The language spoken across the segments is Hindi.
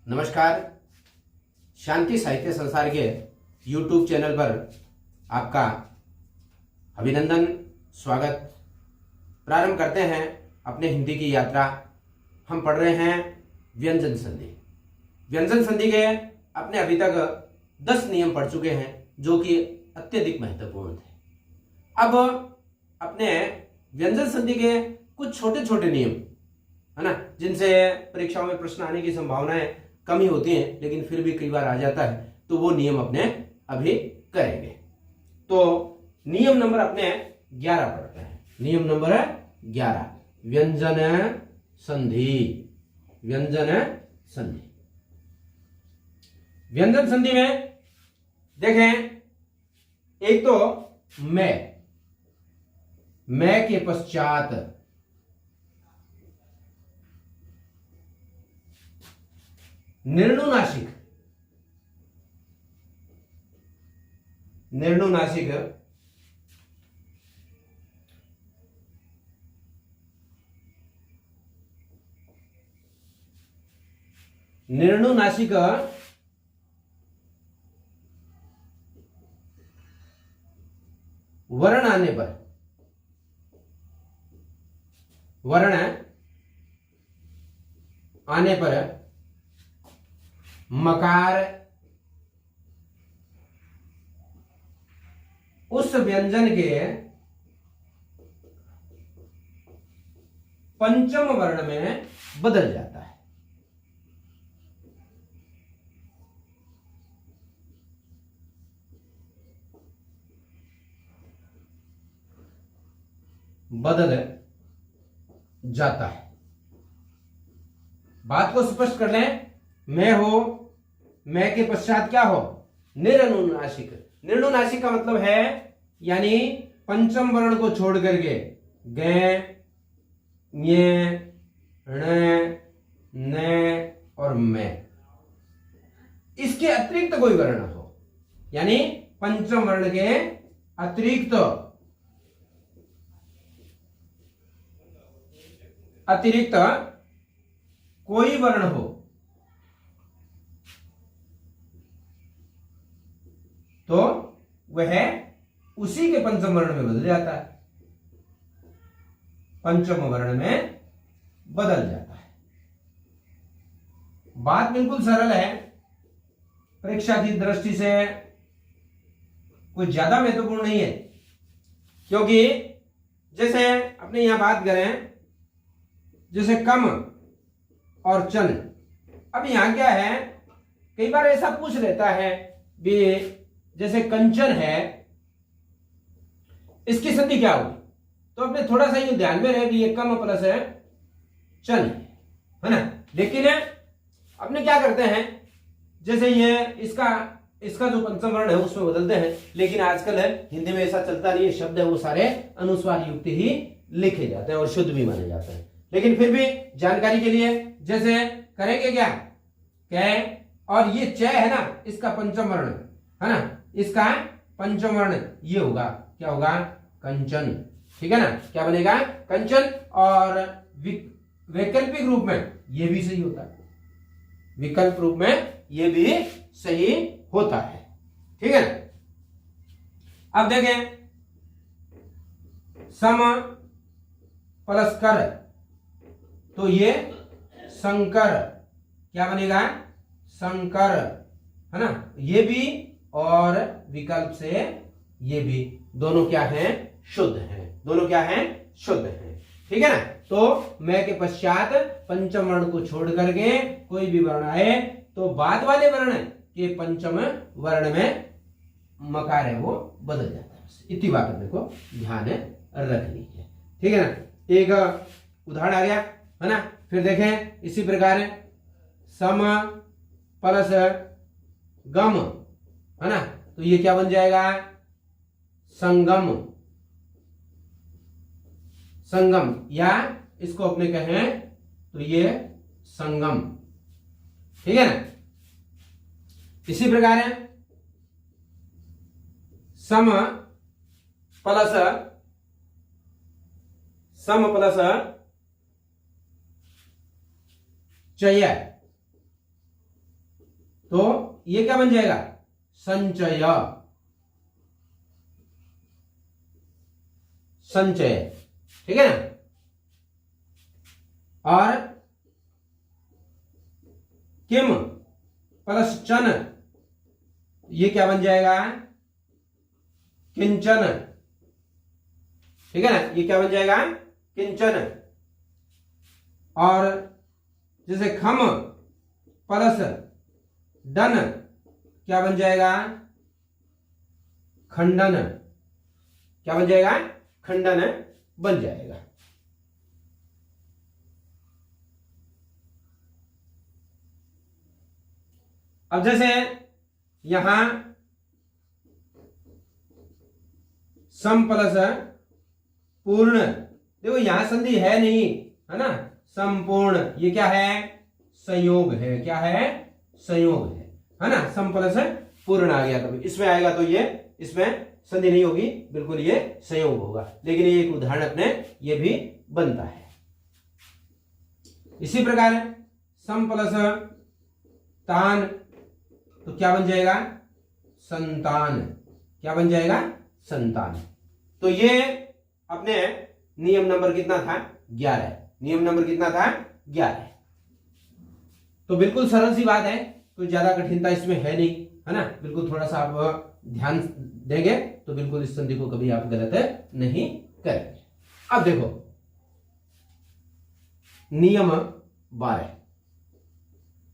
नमस्कार। शांति साहित्य संसार के YouTube चैनल पर आपका अभिनंदन, स्वागत। प्रारंभ करते हैं अपने हिंदी की यात्रा। हम पढ़ रहे हैं व्यंजन संधि। व्यंजन संधि के अपने अभी तक 10 नियम पढ़ चुके हैं जो कि अत्यधिक महत्वपूर्ण थे। अब अपने व्यंजन संधि के कुछ छोटे छोटे नियम है ना, जिनसे परीक्षाओं में प्रश्न आने की संभावनाएं कम ही होती हैं, लेकिन फिर भी कई बार आ जाता है, तो वो नियम अपने अभी करेंगे। तो नियम नंबर अपने 11 पढ़ते हैं। नियम नंबर 11, व्यंजन संधि। व्यंजन संधि। व्यंजन संधि में देखें, एक तो मैं के पश्चात निर्णुनासिक वर्ण आने पर मकार उस व्यंजन के पंचम वर्ण में बदल जाता है। बदल जाता है। बात को स्पष्ट कर लें। मैं हो, मैं के पश्चात क्या हो? निर्णुनासिक। निर्णुनासिक का मतलब है यानी पंचम वर्ण को छोड़ करके गे, ञे, ण, न और मैं, इसके अतिरिक्त कोई वर्ण हो, यानी पंचम वर्ण के अतिरिक्त कोई वर्ण हो तो वह उसी के पंचम वर्ण में बदल जाता है। पंचम वर्ण में बदल जाता है। बात बिल्कुल सरल है, परीक्षा की दृष्टि से कोई ज्यादा महत्वपूर्ण नहीं है, क्योंकि जैसे अपने यहां बात करें, जैसे कम और चन। अब यहां क्या है, कई बार ऐसा पूछ लेता है भी, जैसे कंचन है, इसकी संधि क्या होगी? तो अपने थोड़ा सा ये ध्यान में रहे कि ये कम प्लस है चन है ना। लेकिन अपने क्या करते हैं, जैसे ये इसका जो पंचम वर्ण है उसमें बदलते हैं, लेकिन आजकल है हिंदी में ऐसा चलता नहीं है। शब्द है वो सारे अनुस्वार युक्त ही लिखे जाते हैं और शुद्ध भी माने जाते हैं। लेकिन फिर भी जानकारी के लिए जैसे करेंगे क्या, और ये च है ना, इसका पंचम वर्ण है ना, इसका पंचम वर्ण ये होगा, क्या होगा? कंचन। ठीक है ना, क्या बनेगा? कंचन। और वैकल्पिक रूप में ये भी सही होता है। विकल्प रूप में ये भी सही होता है। ठीक है ना। अब देखें, सम प्लस कर, तो ये संकर, क्या बनेगा? संकर है ना। ये भी और विकल्प से ये भी, दोनों क्या हैं? शुद्ध हैं। दोनों क्या हैं? शुद्ध हैं। ठीक है ना। तो मैं के पश्चात पंचम वर्ण को छोड़ करके कोई भी वर्ण आए तो बाद वाले वर्ण के पंचम वर्ण में मकार है वो बदल जाता है। इतनी बात अपने को ध्यान रखनी है। ठीक है ना। एक उदाहरण आ गया है ना। फिर देखें इसी प्रकार सम प्लस गम है ना, तो ये क्या बन जाएगा? संगम। संगम, या इसको अपने कहें तो ये संगम। ठीक है ना। इसी प्रकार है सम प्लस चय तो ये क्या बन जाएगा? संचय। संचय, ठीक है ना। और किम प्लस चन, ये क्या बन जाएगा? किंचन, ठीक है ना। ये क्या बन जाएगा? किंचन। और जैसे खम प्लस डन, क्या बन जाएगा? खंडन। क्या बन जाएगा? खंडन बन जाएगा। अब जैसे यहां सम प्लस पूर्ण, देखो यहां संधि है नहीं, है ना। संपूर्ण, ये क्या है? संयोग है। क्या है? संयोग है ना। सम प्लस पूर्ण आ गया, तो इसमें आएगा तो ये, इसमें संधि नहीं होगी, बिल्कुल ये संयोग होगा। लेकिन ये एक उदाहरण अपने ये भी बनता है। इसी प्रकार सम प्लस तान, तो क्या बन जाएगा? संतान। क्या बन जाएगा? संतान। तो ये अपने नियम नंबर कितना था? 11। नियम नंबर कितना था? 11। तो बिल्कुल सरल सी बात है, कोई ज्यादा कठिनता इसमें है नहीं, है ना। बिल्कुल थोड़ा सा आप ध्यान देंगे तो बिल्कुल इस संधि को कभी आप गलत नहीं करेंगे। अब देखो नियम 12।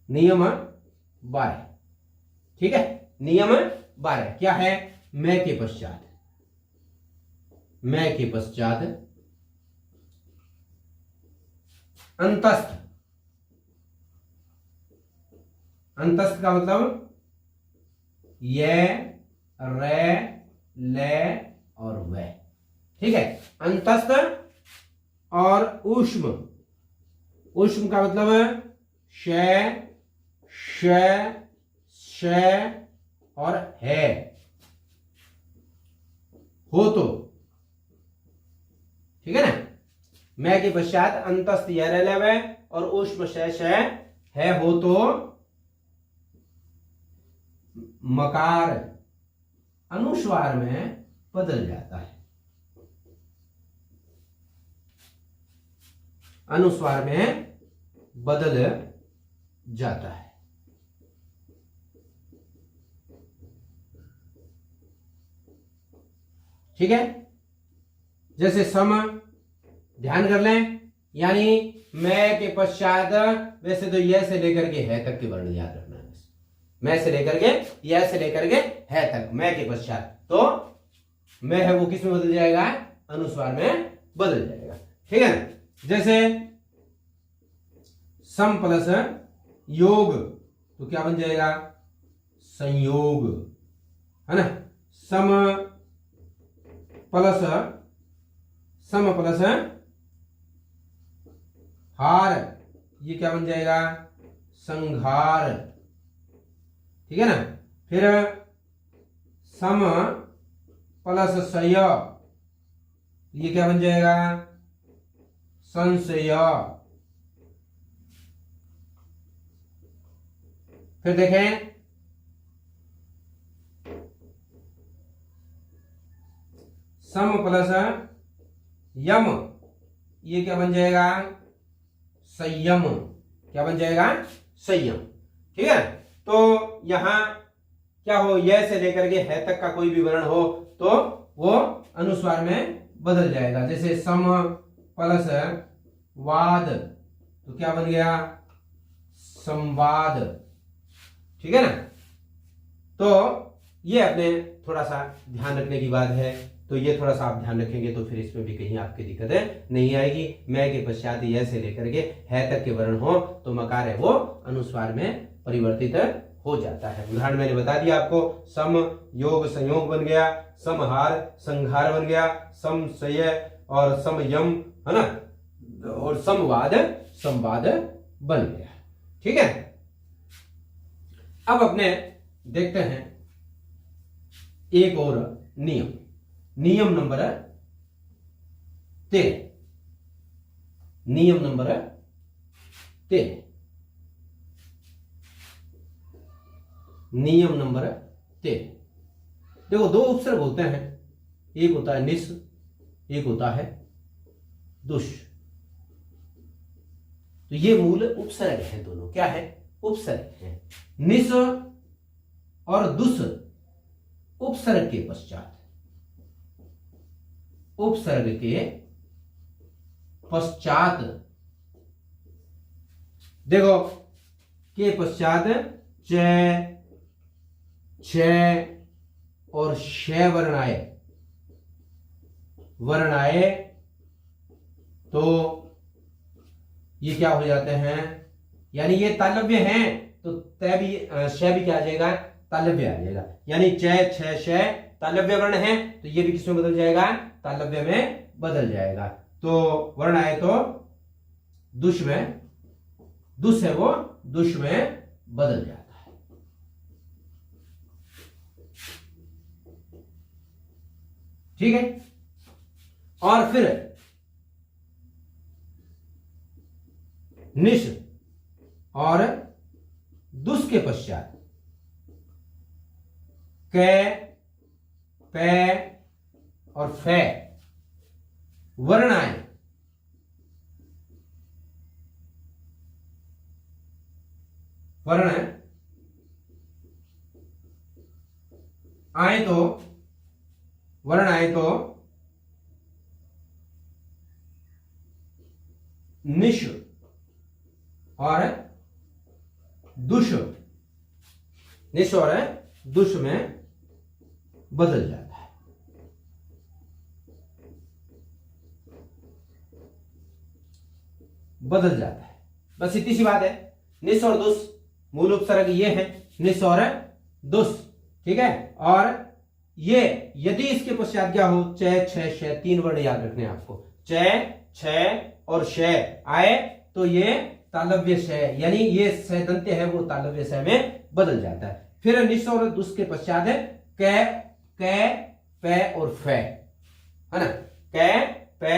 नियम 12, ठीक है। नियम 12 क्या है? मैं के पश्चात, मैं के पश्चात अंतस्थ। अंतस्थ का मतलब ये, रे, ले और वे, ठीक है। अंतस्थ और ऊष्म। ऊष्म का मतलब शय, शय, शय और है, हो तो, ठीक है ना। मैं के पश्चात अंतस्थ यह रह ले और ऊष्म शय शय है हो तो मकार अनुस्वार में बदल जाता है। अनुस्वार में बदल जाता है। ठीक है। जैसे सम, ध्यान कर लें, यानी मैं के पश्चात, वैसे तो यह से लेकर के है तक के वर्ण याद रखना है। मैं से लेकर के, यह से लेकर के है तक, मैं के पश्चात, तो मैं है वो किस में बदल जाएगा? अनुस्वार में बदल जाएगा, ठीक है ना। जैसे सम प्लस योग, तो क्या बन जाएगा? संयोग, है ना। सम प्लस, सम प्लस हार, ये क्या बन जाएगा? संघार, ठीक है ना। फिर सम प्लस सय, ये क्या बन जाएगा? संशय। फिर देखें सम प्लस यम, ये क्या बन जाएगा? संयम। क्या बन जाएगा? संयम, ठीक है। तो यहां क्या हो, यह से लेकर के है तक का कोई भी वर्ण हो तो वो अनुस्वार में बदल जाएगा। जैसे सम प्लस वाद, तो क्या बन गया? संवाद, ठीक है ना। तो ये अपने थोड़ा सा ध्यान रखने की बात है। तो ये थोड़ा सा आप ध्यान रखेंगे तो फिर इसमें भी कहीं आपकी दिक्कतें नहीं आएगी। मैं के पश्चात यह से लेकर के है तक के वर्ण हो तो मकार है वो अनुस्वार में परिवर्तित हो जाता है। उदाहरण मैंने बता दिया आपको, सम योग संयोग बन गया, समहार संघार बन गया, समशय और समयम, है ना, और संवाद संवाद बन गया, ठीक है। अब अपने देखते हैं एक और नियम, नियम नंबर 13। नियम नंबर 13 नियम नंबर 13। देखो दो उपसर्ग होते हैं, एक होता है निस, एक होता है दुष। तो ये मूल उपसर्ग है, दोनों क्या है? उपसर्ग है। निस और दुष उपसर्ग के पश्चात, उपसर्ग के पश्चात देखो के पश्चात च, छ और श वर्ण आए, वर्ण आए तो ये क्या हो जाते हैं? यानी ये तालव्य हैं, तो तय भी श भी क्या आ जाएगा? तालव्य आ जाएगा। यानी च, छ, श तालव्य वर्ण है, तो ये भी किसमें बदल जाएगा? तालव्य में बदल जाएगा। तो वर्ण आए तो दुष में, दुष है वो दुष में बदल जाता है। ठीक है। और फिर निश और दुष के पश्चात क, पे और फे वर्ण आए, वर्ण आए तो, वर्ण आए तो निश और दुष, निश और दुष में बदल जाता है। बदल जाता है, बस इतनी सी बात है। निस और दुष मूल उपसर्ग ये है, निस और दुष। ठीक है। और ये यदि इसके पश्चात क्या हो, च, छ, श, तीन वर्ण याद रखने हैं आपको। च, छ और श आए तो ये तालव्य श, यानी ये स दंत्य है वो तालव्य स में बदल जाता है। फिर निस और दुष के पश्चात है क, पे और फे, है ना। क, पे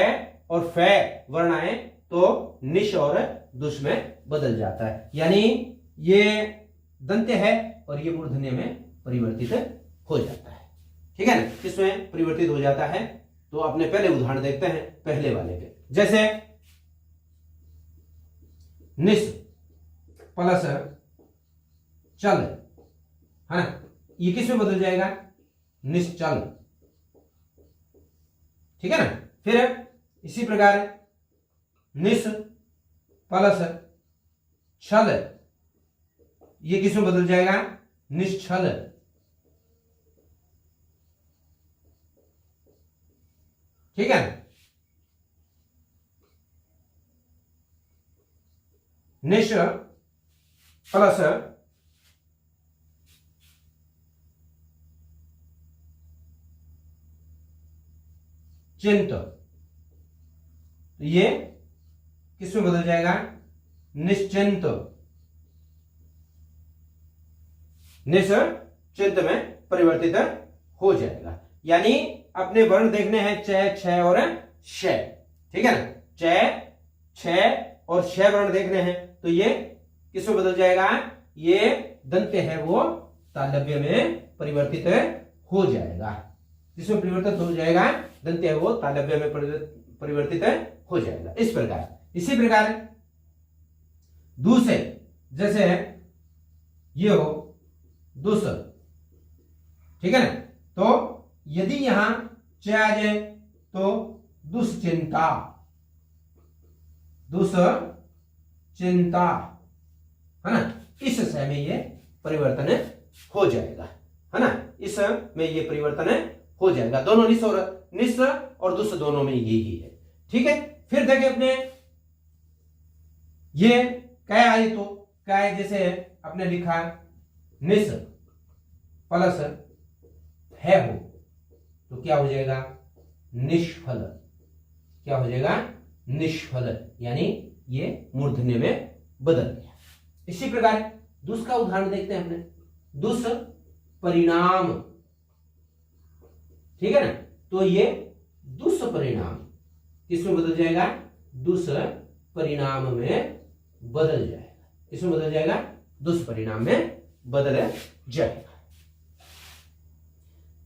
और फे वर्ण आए तो निश और दुष में बदल जाता है। यानी ये दंत्य है और ये मूर्धन्य में परिवर्तित हो जाता है। ठीक है ना। किसमें परिवर्तित हो जाता है? तो अपने पहले उदाहरण देखते हैं, पहले वाले पे। जैसे निस प्लस चल, है ना, ये किसमें बदल जाएगा? निश्चल। ठीक है ना। फिर इसी प्रकार निस प्लस छल, ये किसमें बदल जाएगा? निश्चल। ठीक है। निश प्लस चिंत, ये किसमें बदल जाएगा? निश्चिंत। निश्चिंत में परिवर्तित हो जाएगा। यानी अपने वर्ण देखने हैं च, छ और श। ठीक है ना। च, छ और श वर्ण देखने हैं तो ये किसमें बदल जाएगा? ये दंत्य है वो तालव्य में परिवर्तित हो जाएगा। किसमें परिवर्तित हो जाएगा? दंत्य है वो तालव्य में परिवर्तित हो जाएगा। इस प्रकार, इसी प्रकार दूसरे, जैसे ये हो दुस, ठीक है ना। तो यदि यहां च आ जाए तो दुश्चिंता, दुश्चिंता, है ना। इस समय में ये परिवर्तन हो जाएगा, है ना। इस में ये परिवर्तन हो जाएगा। दोनों निस और दुस दोनों में यही है। ठीक है। फिर देखें अपने ये कै आई तो कै, जैसे अपने लिखा निस प्लस है हो तो क्या हो जाएगा? निष्फल। क्या हो जाएगा? निष्फल। यानी ये मूर्धन्य में बदल गया। इसी प्रकार दुस का उदाहरण देखते हैं अपने। दुस परिणाम, ठीक है ना। तो ये दुष्परिणाम किसमें बदल जाएगा? दुष्परिणाम में बदल जाएगा। किसमें बदल जाएगा? दुष्परिणाम में बदल जाएगा।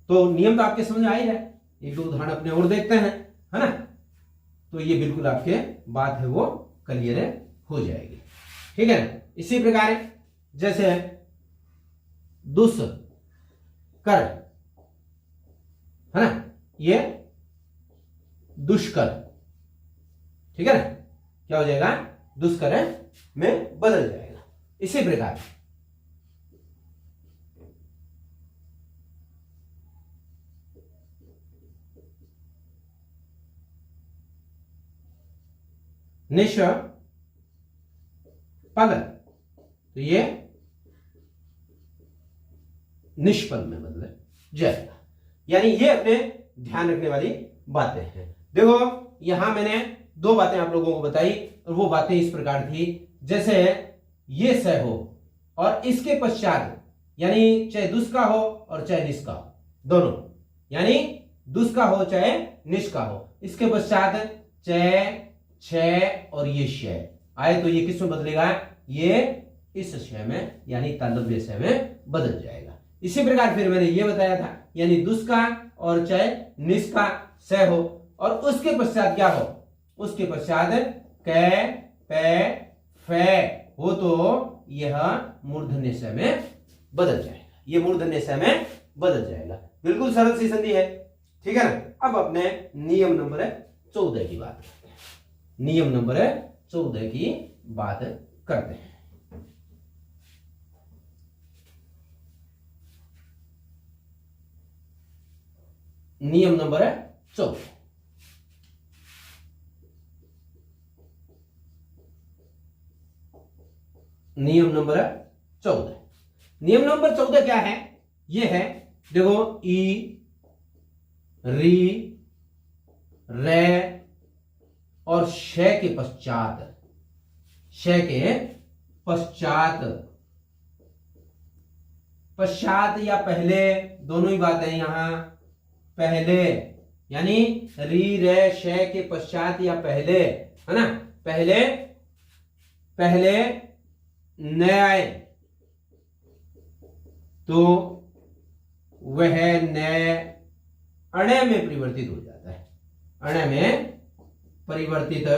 तो नियम तो आपके समझ में आ ही है, एक दो उदाहरण अपने और देखते हैं, है ना। तो ये बिल्कुल आपके बात है वो क्लियर हो जाएगी, ठीक है ना। इसी प्रकार जैसे दुष्कर, है ना, ये दुष्कर, ठीक है ना, क्या हो जाएगा, दुष्कर में बदल जाएगा। इसी प्रकार निष्पल, तो ये निष्पल में बदल जाएगा। यानी ये अपने ध्यान रखने वाली बातें हैं। देखो यहां मैंने दो बातें आप लोगों को बताई और वो बातें इस प्रकार थी, जैसे ये स हो और इसके पश्चात यानी चाहे दुष् का हो और चाहे निष् का हो, दोनों, यानी दुष् का हो चाहे निष् का हो, इसके पश्चात चाहे छ और ये श आए तो ये किस में बदलेगा, ये इस श में यानी तालव्य श में बदल जाएगा। इसी प्रकार फिर मैंने ये बताया था, यानी दुष् का और चाहे निष् का स हो और उसके पश्चात क्या हो, उसके पश्चात कै पै फै हो तो यह मूर्धन्य स में बदल जाएगा, ये मूर्धन्य स में बदल जाएगा। बिल्कुल सरल सी संधि है, ठीक है ना। अब अपने नियम नंबर 14 की बात करते हैं, नियम नंबर 14 की बात करते हैं। नियम नंबर 14, नियम नंबर 14, नियम नंबर 14 क्या है, ये है देखो ई री रे और श के पश्चात, श के पश्चात, पश्चात या पहले दोनों ही बात है यहां, पहले यानी री रे श के पश्चात या पहले, है ना, पहले पहले न आए तो वह न अणे में परिवर्तित हो जाता है, अणे में परिवर्तित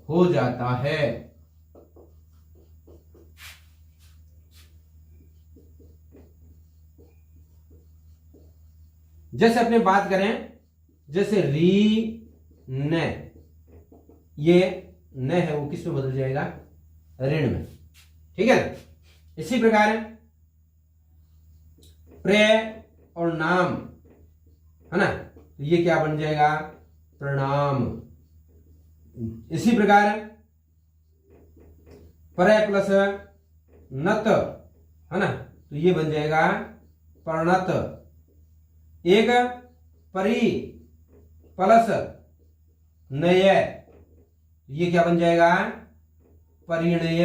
हो जाता है। जैसे अपने बात करें, जैसे री न, ये न है वो किस में बदल जाएगा, ऋण में, ठीक है। इसी प्रकार प्रे और नाम, है ना, तो ये क्या बन जाएगा, प्रणाम। इसी प्रकार पर प्लस नत, है ना, तो ये बन जाएगा पर्णत। एक परि प्लस नय, ये क्या बन जाएगा, परिणय,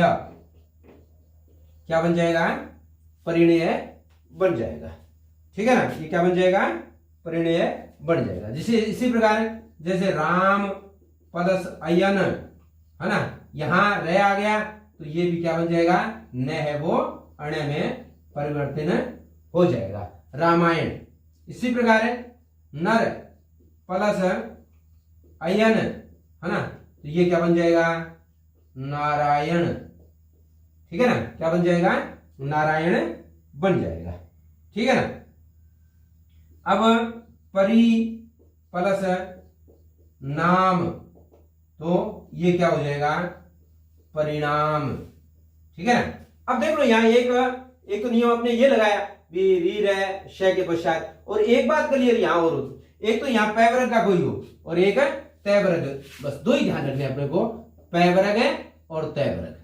क्या बन जाएगा, परिणय बन जाएगा, ठीक है ना, ये क्या बन जाएगा, परिणय बन जाएगा। जैसे इसी प्रकार जैसे राम प्लस अयन, है ना, यहां रे आ गया तो ये भी क्या बन जाएगा, न है वो अण में परिवर्तन हो जाएगा, रामायण। इसी प्रकार नर प्लस अयन, है ना, तो ये क्या बन जाएगा, नारायण, ठीक है ना, क्या बन जाएगा, नारायण बन जाएगा, ठीक है ना। अब परि प्लस नाम, तो ये क्या हो जाएगा, परिणाम, ठीक है ना। अब देख लो यहां एक तो नियम आपने ये लगाया री रे श के पश्चात, और एक बात क्लियर यहां और होती, एक तो यहां पै वर्ग का कोई हो और एक तय वर्ग, बस दो ही ध्यान रखने अपने को, पै वर्ग है और तय वर्ग,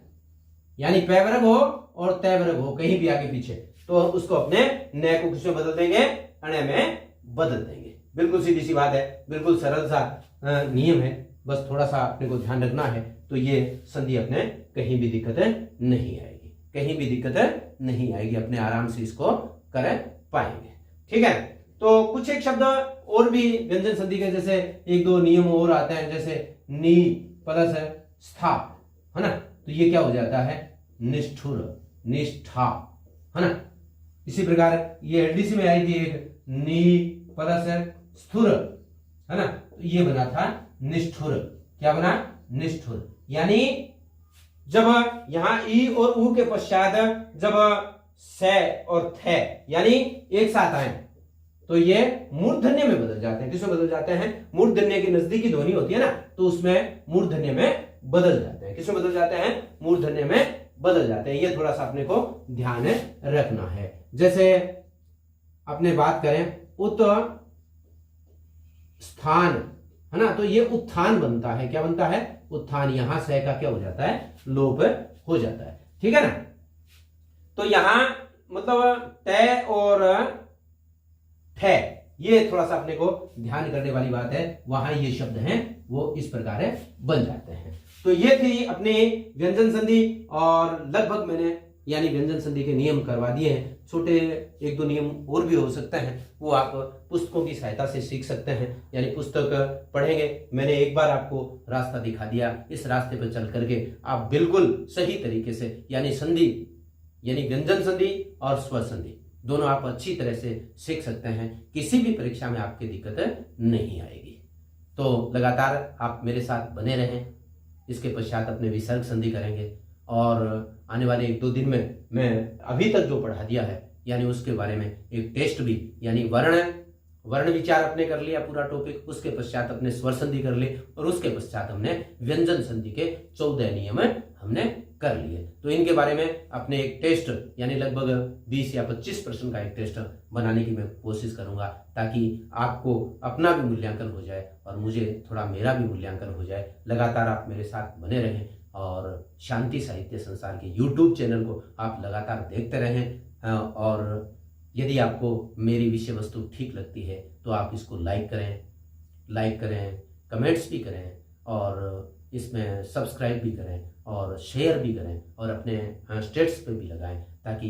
यानी पै वर्ग हो और तय वर्ग हो कहीं भी आगे पीछे, तो उसको अपने न को किसमें बदल देंगे, अणे में बदल देंगे। बिल्कुल सीधी सी बात है, बिल्कुल सरल सा नियम है, बस थोड़ा सा अपने को ध्यान रखना है, तो ये संधि अपने कहीं भी दिक्कत नहीं आएगी, कहीं भी दिक्कत नहीं आएगी, अपने आराम से इसको कर पाएंगे, ठीक है। तो कुछ एक शब्द और भी व्यंजन संधि के जैसे एक दो नियम और आते हैं, जैसे नी प्लस स्था, है ना, तो ये क्या हो जाता है, निष्ठुर, निष्ठा, है ना। इसी प्रकार ये एलडीसी में आई थी एक नी प्लस स्थुर, है ना, तो ये बना था निष्ठुर। क्या बना? निष्ठुर। यानी जब यहां ई और ऊ के पश्चात जब से और थे यानी एक साथ आए तो ये मूर्धन्य में बदल जाते हैं। किसमें बदल जाते हैं? मूर्धन्य की नजदीकी ध्वनि होती है ना, तो उसमें मूर्धन्य में बदल जाते हैं। किसमें बदल जाते हैं? मूर्धन्य में बदल जाते हैं। ये थोड़ा सा अपने को ध्यान रखना है। जैसे अपने बात करें उत स्थान, है ना, तो ये उत्थान बनता है। क्या बनता है? उत्थान। यहां से का क्या हो जाता है? लोप हो जाता है। ठीक है ना। तो यहां मतलब तय और ठे, ये थोड़ा सा अपने को ध्यान करने वाली बात है। वहां ये शब्द हैं वो इस प्रकार बन जाते हैं। तो ये थी अपने व्यंजन संधि, और लगभग मैंने यानी व्यंजन संधि के नियम करवा दिए हैं। छोटे एक दो नियम और भी हो सकते हैं, वो आप पुस्तकों की सहायता से सीख सकते हैं। यानी पुस्तक पढ़ेंगे, मैंने एक बार आपको रास्ता दिखा दिया, इस रास्ते पर चल करके आप बिल्कुल सही तरीके से यानी संधि यानी व्यंजन संधि और स्वर संधि दोनों आप अच्छी तरह से सीख सकते हैं। किसी भी परीक्षा में आपकी दिक्कत नहीं आएगी। तो लगातार आप मेरे साथ बने रहें। इसके पश्चात अपने विसर्ग संधि करेंगे, और आने वाले एक दो दिन में मैं अभी तक जो पढ़ा दिया है यानी उसके बारे में एक टेस्ट भी, यानी वर्ण विचार अपने कर लिया पूरा टॉपिक, उसके पश्चात अपने स्वर संधि कर ली, और उसके पश्चात हमने व्यंजन संधि के 14 नियम हमने कर लिए। तो इनके बारे में अपने एक टेस्ट यानी लगभग 20 या 25% का एक टेस्ट बनाने की मैं कोशिश करूंगा, ताकि आपको अपना भी मूल्यांकन हो जाए और मुझे थोड़ा मेरा भी मूल्यांकन हो जाए। लगातार आप मेरे साथ बने रहें और शांति साहित्य संसार के YouTube चैनल को आप लगातार देखते रहें। और यदि आपको मेरी विषय वस्तु ठीक लगती है तो आप इसको लाइक करें, कमेंट्स भी करें, और इसमें सब्सक्राइब भी करें और शेयर भी करें, और अपने स्टेटस पे भी लगाएं, ताकि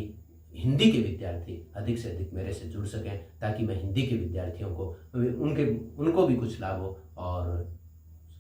हिंदी के विद्यार्थी अधिक से अधिक मेरे से जुड़ सकें, ताकि मैं हिंदी के विद्यार्थियों को उनको भी कुछ लाभ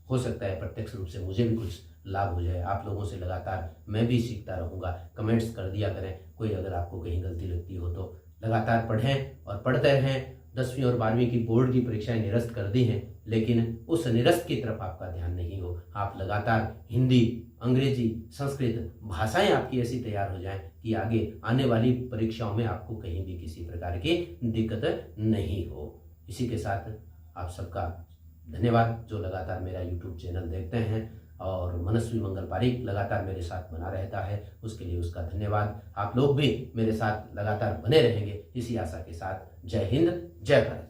हो सकता है प्रत्यक्ष रूप से मुझे भी कुछ लाभ हो जाए। आप लोगों से लगातार मैं भी सीखता रहूँगा। कमेंट्स कर दिया करें, कोई अगर आपको कहीं गलती लगती हो तो। लगातार पढ़ें और पढ़ते रहें। 10वीं और 12वीं की बोर्ड की परीक्षाएं निरस्त कर दी हैं, लेकिन उस निरस्त की तरफ आपका ध्यान नहीं हो। आप लगातार हिंदी, अंग्रेजी, संस्कृत भाषाएं आपकी ऐसी तैयार हो जाएं कि आगे आने वाली परीक्षाओं में आपको कहीं भी किसी प्रकार की दिक्कत नहीं हो। इसी के साथ आप सबका धन्यवाद जो लगातार मेरा YouTube चैनल देखते हैं, और मनस्वी मंगल पारिक लगातार मेरे साथ बना रहता है, उसके लिए उसका धन्यवाद। आप लोग भी मेरे साथ लगातार बने रहेंगे इसी आशा के साथ। जय हिंद, जय भारत।